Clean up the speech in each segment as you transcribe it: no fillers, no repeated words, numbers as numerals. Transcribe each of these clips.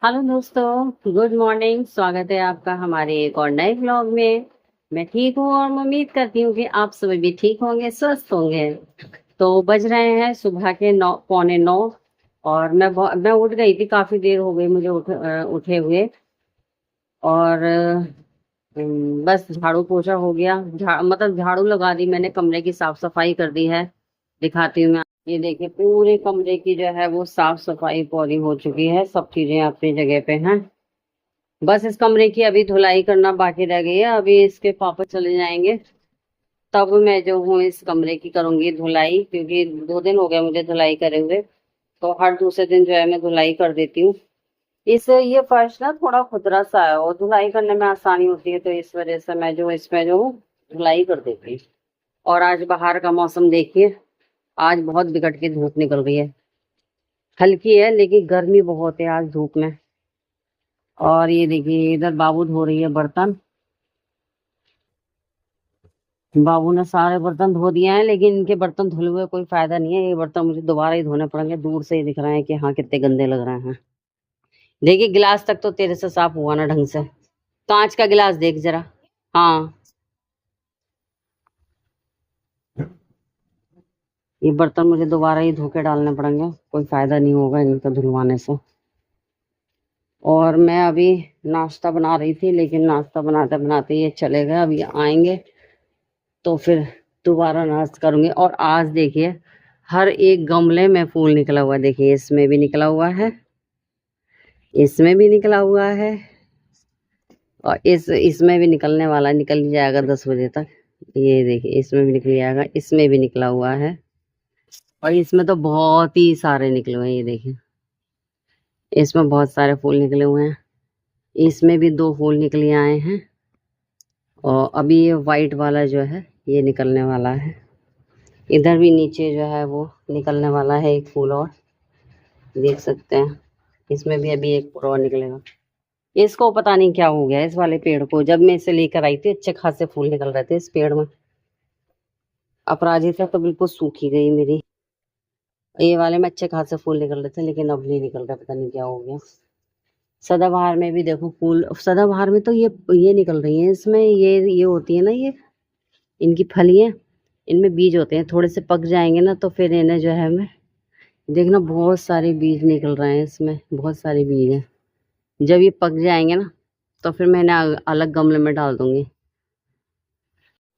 Hello दोस्तों, good morning. स्वागत है आपका हमारे एक और नए व्लॉग में। मैं ठीक हूँ और मैं उम्मीद करती हूँ कि आप सभी भी ठीक होंगे, स्वस्थ होंगे। तो बज रहे हैं सुबह के 9, 9:45। और मैं उठ गई थी, काफी देर हो गई मुझे उठे हुए। और बस झाड़ू पोछा हो गया। मतलब झाड़ू लगा दी मैंने, कमरे की साफ सफाई कर दी है। दिखाती हूँ मैं। ये देखिए, पूरे कमरे की जो है वो साफ सफाई पूरी हो चुकी है, सब चीजें अपनी जगह पे हैं। बस इस कमरे की अभी धुलाई करना बाकी रह गई है। अभी इसके पापा चले जाएंगे तब मैं जो हूँ इस कमरे की करूंगी धुलाई, क्योंकि 2 दिन हो गए मुझे धुलाई करे हुए। तो हर दूसरे दिन जो है मैं धुलाई कर देती हूँ। इस ये फर्श ना थोड़ा खुदरा सा है और धुलाई करने में आसानी होती है, तो इस वजह से मैं जो इसमें जो हूँ धुलाई कर देती हूँ। और आज बाहर का मौसम देखिए, आज बहुत बिगड़ के धूप निकल रही है। हल्की है लेकिन गर्मी बहुत है आज धूप में। और ये देखिए, इधर बाबू धो रही है बर्तन। बाबू ने सारे बर्तन धो दिए हैं, लेकिन इनके बर्तन धुले हुए कोई फायदा नहीं है। ये बर्तन मुझे दोबारा ही धोने पड़ेंगे। दूर से ही दिख रहे हैं कि हाँ कितने गंदे लग रहे हैं। देखिए, गिलास तक तो तेरे से साफ हुआ ना ढंग से। कांच का गिलास देख जरा। हाँ, ये बर्तन मुझे दोबारा ही धो के डालने पड़ेंगे, कोई फायदा नहीं होगा इनका धुलवाने से। और मैं अभी नाश्ता बना रही थी, लेकिन नाश्ता बनाते बनाते ये चले गए। अभी आएंगे तो फिर दोबारा नाश्ता करूंगी। और आज देखिए, हर एक गमले में फूल निकला हुआ है। देखिए, इसमें भी निकला हुआ है, इसमें भी निकला हुआ है, और इसमें भी निकलने वाला है, निकल ही जाएगा 10 बजे तक। ये देखिए, इसमें भी निकल जाएगा, इसमें भी निकला हुआ है। और इसमें तो बहुत ही सारे निकले हुए हैं। ये देखिए, इसमें बहुत सारे फूल निकले हुए हैं। इसमें भी 2 फूल निकले आए हैं। और अभी ये वाइट वाला जो है ये निकलने वाला है। इधर भी नीचे जो है वो निकलने वाला है एक फूल और, देख सकते हैं। इसमें भी अभी एक फूल और निकलेगा। इसको पता नहीं क्या हो गया इस वाले पेड़ को। जब मैं इसे लेकर आई थी अच्छे खासे फूल निकल रहे थे इस पेड़ में। अपराजिता तो बिल्कुल सूखी गई मेरी। ये वाले में अच्छे खासे फूल निकल रहे थे, लेकिन अब नहीं निकल रहा, पता नहीं क्या हो गया। सदाबहार में भी देखो फूल, सदाबहार में तो ये निकल रही है। इसमें ये होती है ना, ये इनकी फलियां, इनमें बीज होते हैं। थोड़े से पक जाएंगे ना तो फिर इन्हें जो है मैं देखना, बहुत सारे बीज निकल रहे हैं इसमें, बहुत सारे बीज हैं। जब ये पक जाएंगे ना तो फिर मैं इन्हें अलग गमले में डाल दूंगी।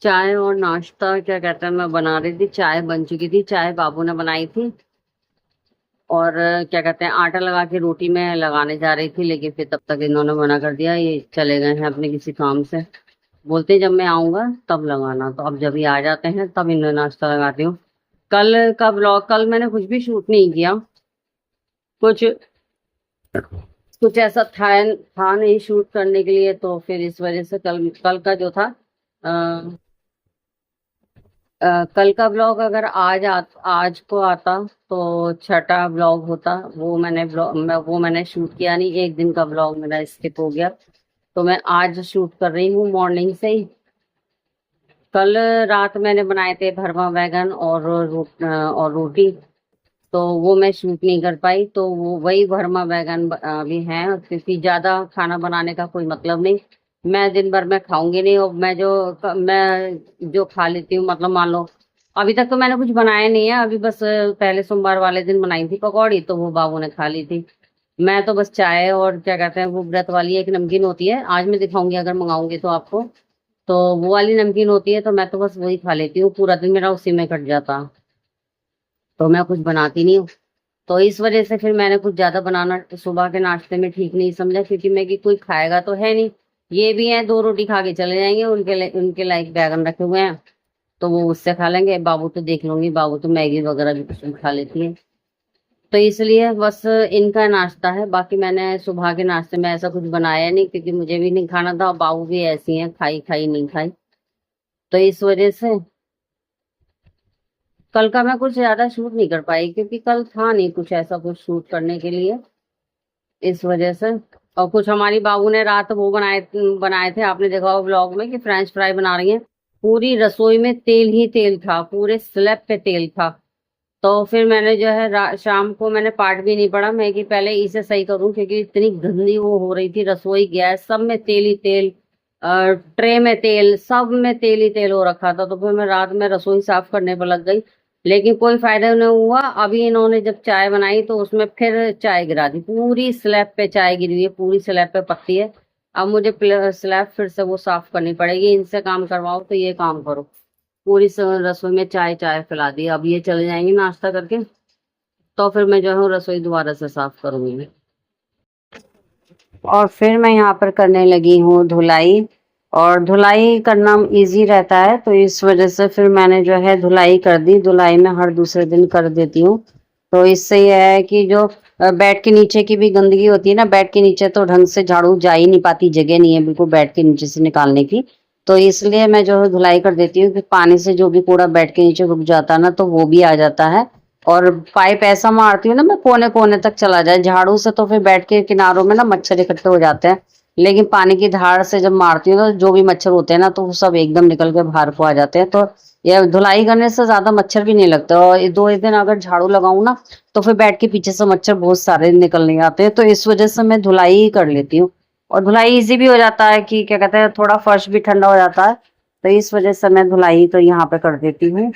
चाय और नाश्ता क्या कहते हैं, मैं बना रही थी। चाय बन चुकी थी, चाय बाबू ने बनाई थी। और क्या कहते हैं, आटा लगा के रोटी में लगाने जा रही थी, लेकिन फिर तब तक इन्होंने मना कर दिया। ये चले गए हैं अपने किसी काम से। बोलते हैं जब मैं आऊंगा तब लगाना, तो अब जब ये आ जाते हैं तब इन्हें नाश्ता लगाती हूँ। कल का ब्लॉग, कल मैंने कुछ भी शूट नहीं किया। कुछ कुछ ऐसा था नहीं शूट करने के लिए, तो फिर इस वजह से कल कल का जो था, कल का ब्लॉग अगर आज को आता तो छठा ब्लॉग होता। वो मैंने शूट किया नहीं, एक दिन का ब्लॉग मेरा स्किप हो गया। तो मैं आज शूट कर रही हूँ मॉर्निंग से ही। कल रात मैंने बनाए थे भरवा बैगन और रोटी, तो वो मैं शूट नहीं कर पाई। तो वो वही भरमा बैगन भी है, क्योंकि ज्यादा खाना बनाने का कोई मतलब नहीं। मैं दिन भर में खाऊंगी नहीं, और मैं जो खा लेती हूँ, मतलब मान लो अभी तक तो मैंने कुछ बनाया नहीं है। अभी बस पहले सोमवार वाले दिन बनाई थी पकौड़ी, तो वो बाबू ने खा ली थी। मैं तो बस चाय और क्या कहते हैं, वो व्रत वाली एक नमकीन होती है, आज मैं दिखाऊंगी अगर मंगाऊंगी तो आपको। तो वो वाली नमकीन होती है, तो मैं तो बस वही खा लेती हूँ, पूरा दिन मेरा उसी में कट जाता। तो मैं कुछ बनाती नहीं हूँ। तो इस वजह से फिर मैंने कुछ ज्यादा बनाना सुबह के नाश्ते में ठीक नहीं समझा, क्योंकि मैं कि कोई खाएगा तो है नहीं। ये भी है, 2 रोटी खा के चले जाएंगे, उनके लाइक बैगन रखे हुए हैं, तो वो उससे खा लेंगे। बाबू तो देख लूंगी, बाबू तो मैगी वगैरह भी कुछ भी खा लेती है। तो इसलिए बस इनका नाश्ता है। बाकी मैंने सुबह के नाश्ते में ऐसा कुछ बनाया नहीं, क्योंकि मुझे भी नहीं खाना था और बाबू भी ऐसी हैं, खाई खाई नहीं खाई। तो इस वजह से कल का मैं कुछ ज्यादा शूट नहीं कर पाई, क्योंकि कल था नहीं कुछ ऐसा कुछ शूट करने के लिए, इस वजह से। और कुछ हमारी बाबू ने रात वो बनाए बनाए थे, आपने देखा होगा व्लॉग में कि फ्रेंच फ्राई बना रही हैं। पूरी रसोई में तेल ही तेल था, पूरे स्लैब पे तेल था। तो फिर मैंने जो है शाम को मैंने पाठ भी नहीं पढ़ा, मैं कि पहले इसे सही करूं, क्योंकि इतनी गंदी वो हो रही थी रसोई, गैस सब में तेल ही तेल, ट्रे में तेल, सब में तेल ही तेल हो रखा था। तो फिर मैं रात में रसोई साफ करने पर लग गई, लेकिन कोई फायदा नहीं हुआ। अभी इन्होंने जब चाय बनाई तो उसमें फिर चाय गिरा दी, पूरी स्लैब पे चाय गिरी हुई है, पूरी स्लैब पे पत्ती है। अब मुझे स्लैब फिर से वो साफ करनी पड़ेगी, इनसे काम करवाओ तो ये काम करो। पूरी रसोई में चाय चाय फैला दी। अब ये चले जाएंगे नाश्ता करके, तो फिर मैं जो है रसोई दोबारा से साफ करूंगी। और फिर मैं यहाँ पर करने लगी हूँ धुलाई। और धुलाई करना इजी रहता है, तो इस वजह से फिर मैंने जो है धुलाई कर दी। धुलाई मैं हर दूसरे दिन कर देती हूँ। तो इससे यह है कि जो बेड के नीचे की भी गंदगी होती है ना, बेड के नीचे तो ढंग से झाड़ू जा ही नहीं पाती, जगह नहीं है बिल्कुल बेड के नीचे से निकालने की। तो इसलिए मैं जो है धुलाई कर देती हूँ कि पानी से जो भी कूड़ा बेड के नीचे रुक जाता है ना, तो वो भी आ जाता है। और पाइप ऐसा मारती हूँ ना मैं, कोने कोने तक चला जाए झाड़ू से, तो फिर बेड के किनारों में ना मच्छर इकट्ठे हो जाते हैं। लेकिन पानी की धार से जब मारती हूँ तो जो भी मच्छर होते हैं ना, तो वो सब एकदम निकल के बाहर को आ जाते हैं। तो ये धुलाई करने से ज्यादा मच्छर भी नहीं लगते। और दो एक दिन अगर झाड़ू लगाऊं ना, तो फिर बेड के पीछे से मच्छर बहुत सारे निकलने आते हैं। तो इस वजह से मैं धुलाई ही कर लेती हूँ। और धुलाई इजी भी हो जाता है कि क्या कहते हैं, थोड़ा फर्श भी ठंडा हो जाता है। तो इस वजह से मैं धुलाई तो यहाँ पे कर देती हूँ।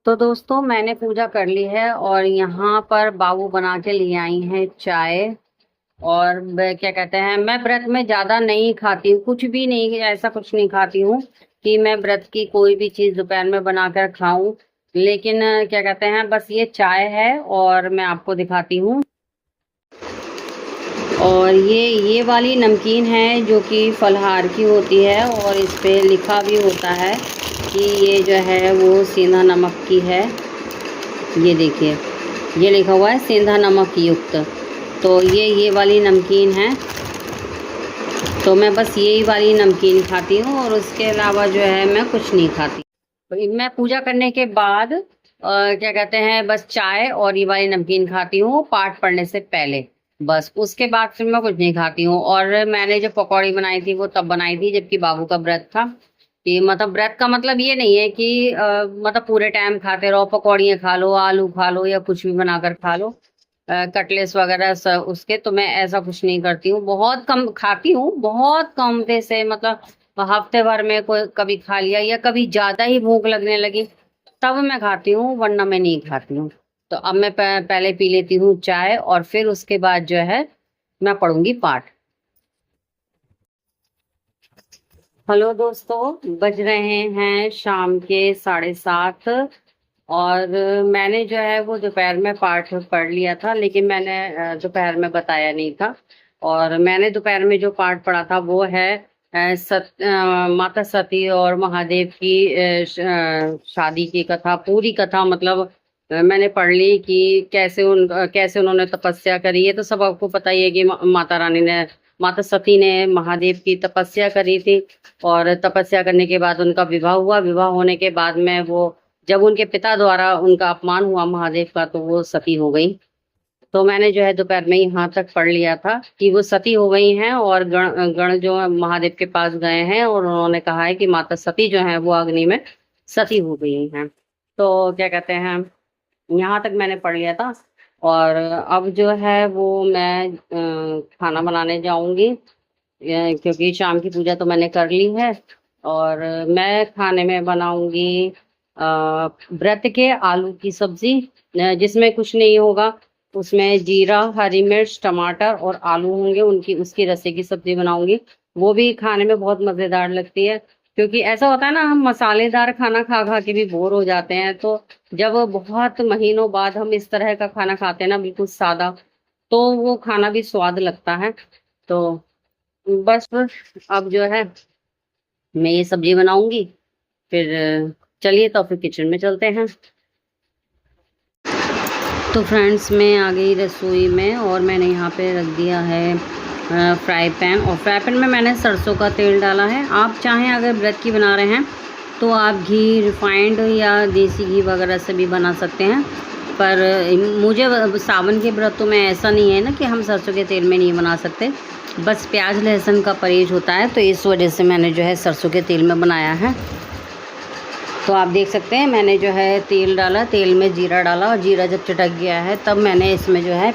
तो दोस्तों मैंने पूजा कर ली है, और यहाँ पर बाबू बना के ले आई हैं चाय। और क्या कहते हैं, मैं व्रत में ज्यादा नहीं खाती हूँ, कुछ भी नहीं, ऐसा कुछ नहीं खाती हूँ कि मैं व्रत की कोई भी चीज दोपहर में बनाकर खाऊं। लेकिन क्या कहते हैं, बस ये चाय है और मैं आपको दिखाती हूँ। और ये वाली नमकीन है जो कि फलहार की होती है, और इस पे लिखा भी होता है कि ये जो है वो सेंधा नमक की है। ये देखिए, ये लिखा हुआ है सेंधा नमक युक्त। तो ये वाली नमकीन है। तो मैं बस यही वाली नमकीन खाती हूँ, और उसके अलावा जो है मैं कुछ नहीं खाती। तो मैं पूजा करने के बाद क्या कहते हैं, बस चाय और ये वाली नमकीन खाती हूँ पाठ पढ़ने से पहले। बस उसके बाद फिर मैं कुछ नहीं खाती हूँ। और मैंने जो पकौड़ी बनाई थी वो तब बनाई थी जबकि बाबू का व्रत था। कि मतलब व्रत का मतलब ये नहीं है कि मतलब पूरे टाइम खाते रहो, पकौड़ियाँ खा लो, आलू खा लो, या कुछ भी बनाकर खा लो, कटलेस वगैरह सब उसके। तो मैं ऐसा कुछ नहीं करती हूँ, बहुत कम खाती हूँ, बहुत कम से मतलब हफ्ते भर में कोई कभी खा लिया, या कभी ज्यादा ही भूख लगने लगी तब मैं खाती हूँ, वरना मैं नहीं खाती हूँ। तो अब मैं पहले पी लेती हूँ चाय, और फिर उसके बाद जो है मैं पढ़ूंगी पाठ। हेलो दोस्तों, बज रहे हैं शाम के 7:30। और मैंने जो है वो दोपहर में पाठ पढ़ लिया था, लेकिन मैंने दोपहर में बताया नहीं था। और मैंने दोपहर में जो पाठ पढ़ा था वो है माता सती और महादेव की शादी की कथा, पूरी कथा मतलब मैंने पढ़ ली कि कैसे उन्होंने तपस्या करी। ये तो सब आपको पता ही है कि माता रानी ने, माता सती ने महादेव की तपस्या करी थी, और तपस्या करने के बाद उनका विवाह हुआ। विवाह होने के बाद में वो, जब उनके पिता द्वारा उनका अपमान हुआ महादेव का, तो वो सती हो गई। तो मैंने जो है दोपहर में यहाँ तक पढ़ लिया था कि वो सती हो गई हैं, और गण गण जो है महादेव के पास गए हैं, और उन्होंने कहा है कि माता सती जो है वो अग्नि में सती हो गई हैं। तो क्या कहते हैं, यहाँ तक मैंने पढ़ लिया था। और अब जो है वो मैं खाना बनाने जाऊंगी, क्योंकि शाम की पूजा तो मैंने कर ली है। और मैं खाने में बनाऊंगी व्रत के आलू की सब्जी, जिसमें कुछ नहीं होगा। उसमें जीरा, हरी मिर्च, टमाटर और आलू होंगे, उनकी उसकी रसे की सब्जी बनाऊंगी। वो भी खाने में बहुत मजेदार लगती है, क्योंकि ऐसा होता है ना, हम मसालेदार खाना खा खा के भी बोर हो जाते हैं। तो जब बहुत महीनों बाद हम इस तरह का खाना खाते हैं ना, बिल्कुल सादा, तो वो खाना भी स्वाद लगता है। तो बस अब जो है मैं ये सब्जी बनाऊंगी, फिर चलिए तो फिर किचन में चलते हैं। तो फ्रेंड्स, मैं आ गई रसोई में, और मैंने यहाँ पे रख दिया है फ्राई पैन, और फ्राई पैन में मैंने सरसों का तेल डाला है। आप चाहें अगर व्रत की बना रहे हैं तो आप घी, रिफाइंड या देसी घी वगैरह से भी बना सकते हैं। पर मुझे सावन के व्रतों में ऐसा नहीं है ना कि हम सरसों के तेल में नहीं बना सकते, बस प्याज लहसुन का परहेज होता है, तो इस वजह से मैंने जो है सरसों के तेल में बनाया है। तो आप देख सकते हैं मैंने जो है तेल डाला, तेल में जीरा डाला, और जीरा जब चटक गया है तब मैंने इसमें जो है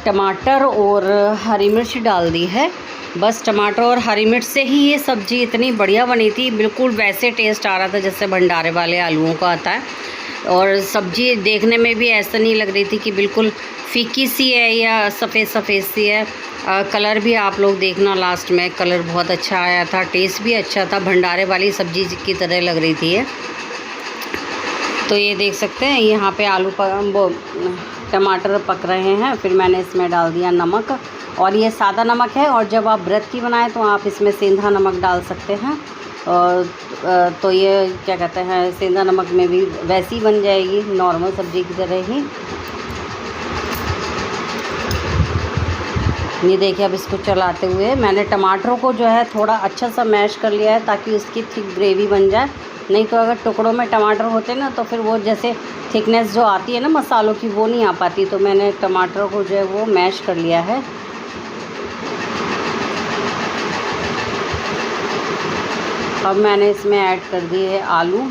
टमाटर और हरी मिर्च डाल दी है। बस टमाटर और हरी मिर्च से ही ये सब्ज़ी इतनी बढ़िया बनी थी, बिल्कुल वैसे टेस्ट आ रहा था जैसे भंडारे वाले आलूओं का आता है। और सब्ज़ी देखने में भी ऐसा नहीं लग रही थी कि बिल्कुल फीकी सी है या सफ़ेद सफ़ेद सी है। कलर भी आप लोग देखना, लास्ट में कलर बहुत अच्छा आया था, टेस्ट भी अच्छा था, भंडारे वाली सब्ज़ी की तरह लग रही थी ये। तो ये देख सकते हैं यहाँ पे टमाटर पक रहे हैं। फिर मैंने इसमें डाल दिया नमक, और ये सादा नमक है, और जब आप व्रत की बनाएं तो आप इसमें सेंधा नमक डाल सकते हैं। और तो ये क्या कहते हैं, सेंधा नमक में भी वैसी बन जाएगी नॉर्मल सब्ज़ी की तरह ही। ये देखिए, अब इसको चलाते हुए मैंने टमाटरों को जो है थोड़ा अच्छा सा मैश कर लिया है, ताकि उसकी थिक ग्रेवी बन जाए। नहीं तो अगर टुकड़ों में टमाटर होते ना, तो फिर वो जैसे थिकनेस जो आती है ना मसालों की, वो नहीं आ पाती। तो मैंने टमाटरों को जो है वो मैश कर लिया है। अब मैंने इसमें ऐड कर दिए है आलू,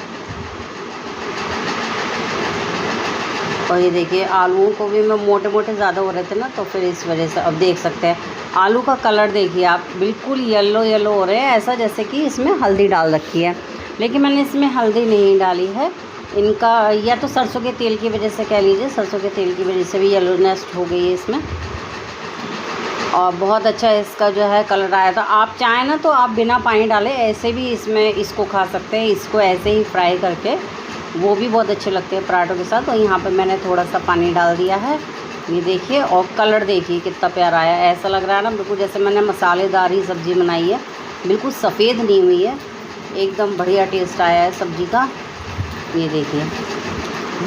और ये देखिए आलूओं को भी मैं मोटे मोटे ज़्यादा हो रहे थे ना, तो फिर इस वजह से अब देख सकते हैं आलू का कलर देखिए आप, बिल्कुल येलो येलो हो रहे हैं, ऐसा जैसे कि इसमें हल्दी डाल रखी है। लेकिन मैंने इसमें हल्दी नहीं डाली है, इनका या तो सरसों के तेल की वजह से कह लीजिए, सरसों के तेल की वजह से भी येलोनेस हो गई है इसमें। और बहुत अच्छा इसका जो है कलर आया था। आप चाहें ना तो आप बिना पानी डाले ऐसे भी इसमें इसको खा सकते हैं, इसको ऐसे ही फ्राई करके, वो भी बहुत अच्छे लगते हैं पराठों के साथ। तो यहाँ पे मैंने थोड़ा सा पानी डाल दिया है, ये देखिए। और कलर देखिए कितना प्यारा आया, ऐसा लग रहा है ना बिल्कुल जैसे मैंने मसालेदार ही सब्ज़ी बनाई है, बिल्कुल सफ़ेद नहीं हुई है, एकदम बढ़िया टेस्ट आया है सब्ज़ी का। ये देखिए,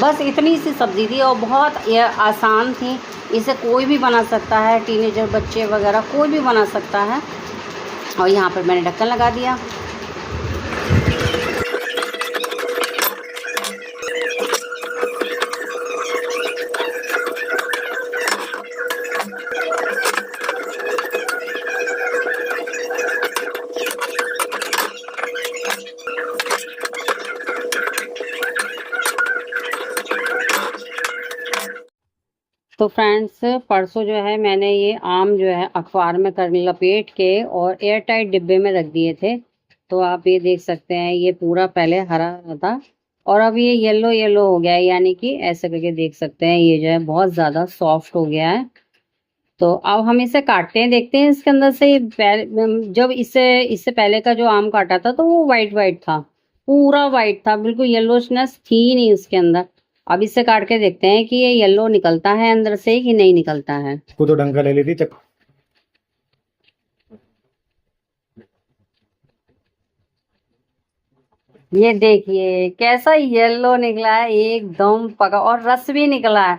बस इतनी सी सब्ज़ी थी और बहुत आसान थी, इसे कोई भी बना सकता है, टीनेजर बच्चे वगैरह कोई भी बना सकता है। और यहाँ पर मैंने ढक्कन लगा दिया। तो फ्रेंड्स, परसों जो है मैंने ये आम जो है अखबार में कर लपेट के और एयर टाइट डिब्बे में रख दिए थे। तो आप ये देख सकते हैं, ये पूरा पहले हरा था और अब ये येलो येलो हो गया है, यानी कि ऐसे करके देख सकते हैं ये जो है बहुत ज़्यादा सॉफ्ट हो गया है। तो अब हम इसे काटते हैं, देखते हैं इसके अंदर से। जब इससे पहले का जो आम काटा था तो वो वाइट वाइट था, पूरा वाइट था, बिल्कुल येलोनेस थी ही नहीं उसके अंदर। अब इससे काट के देखते हैं कि ये येलो निकलता है अंदर से कि नहीं निकलता है। इसको तो डंका ले ली थी ये देखिए कैसा येलो निकला है, एकदम पका, और रस भी निकला है।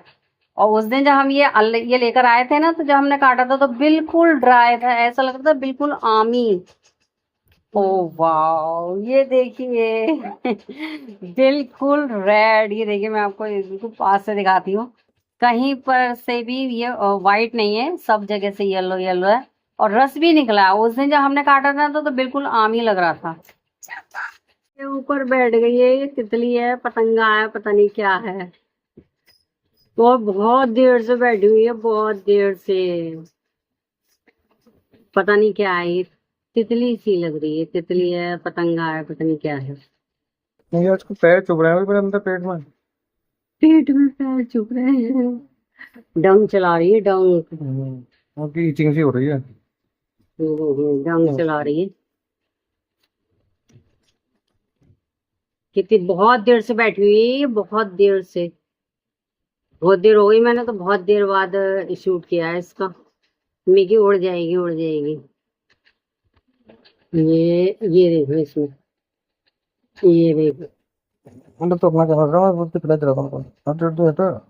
और उस दिन जब हम ये लेकर आए थे ना, तो जब हमने काटा था तो बिल्कुल ड्राई था, ऐसा लग रहा था बिल्कुल आमी। ओ वाह, ये देखिए बिल्कुल रेड। ये देखिए, मैं आपको बिल्कुल पास से दिखाती हूँ। कहीं पर से भी ये वाइट नहीं है, सब जगह से येलो येलो है, और रस भी निकला है। उस दिन जब हमने काटा था तो बिल्कुल आम ही लग रहा था। ये ऊपर बैठ गई है, ये तितली है, पतंगा है, पता नहीं क्या है। वो बहुत देर से बैठी हुई है, बहुत देर से। पता नहीं क्या है ये, तितली सी लग रही है। तितली है, पतंगा है, पता नहीं क्या है। ये उसको पैर चुभ रहे हैं मेरे अंदर पेट में। पेट में पैर चुभ रहे हैं। डंग चला रही है, डंग। उनकी इचिंग सी हो रही है। डंग चला रही है। कितनी बहुत देर से बैठी हुई है, बहुत देर से। बहुत देर हो गई, मैंने तो बहुत देर बाद शूट किया है इसका। मिकी उड़ जाएगी, उड़ जाएगी। ये देखो इसमें, ये देखो। अंदर तो अपना कैमरा मैं बोलते पिला दे रहा था उनको। हट हट हट।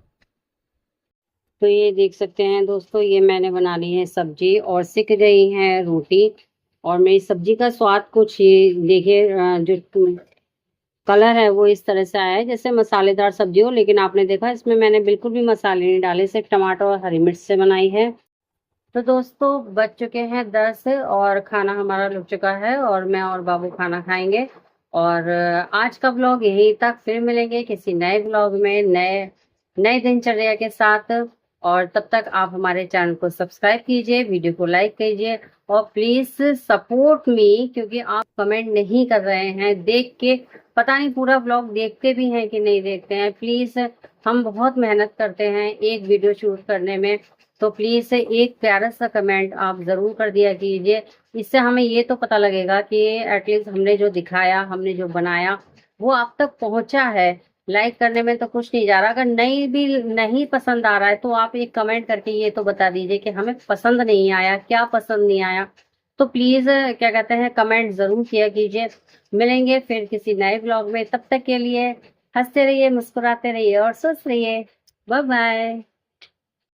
तो ये देख सकते हैं दोस्तों, ये मैंने बना ली है सब्जी और सिक गई है रोटी। और मेरी सब्जी का स्वाद कुछ ये देखिए, जो कलर है वो इस तरह से आया है जैसे मसालेदार सब्जी हो, लेकिन आपने देखा इसमें मैंने बिल्कुल भी मसाले नहीं डाले, सिर्फ टमाटर और हरी मिर्च से बनाई है। तो दोस्तों बज चुके हैं 10 और खाना हमारा लग चुका है, और मैं और बाबू खाना खाएंगे। और आज का ब्लॉग यहीं तक, फिर मिलेंगे किसी नए ब्लॉग में, नए नए दिनचर्या के साथ। और तब तक आप हमारे चैनल को सब्सक्राइब कीजिए, वीडियो को लाइक कीजिए, और प्लीज सपोर्ट मी, क्योंकि आप कमेंट नहीं कर रहे हैं देख के। पता नहीं पूरा ब्लॉग देखते भी हैं कि नहीं देखते हैं। प्लीज, हम बहुत मेहनत करते हैं एक वीडियो शूट करने में, तो प्लीज एक प्यारा सा कमेंट आप जरूर कर दिया कीजिए। इससे हमें ये तो पता लगेगा कि एटलीस्ट हमने जो दिखाया, हमने जो बनाया, वो आप तक पहुंचा है। लाइक करने में तो कुछ नहीं जा रहा, अगर नहीं पसंद आ रहा है तो आप एक कमेंट करके ये तो बता दीजिए कि हमें पसंद नहीं आया, क्या पसंद नहीं आया। तो प्लीज क्या कहते हैं, कमेंट जरूर किया कीजिए। मिलेंगे फिर किसी नए ब्लॉग में, तब तक के लिए हंसते रहिए, मुस्कुराते रहिए और स्वस्थ रहिए। Bye bye.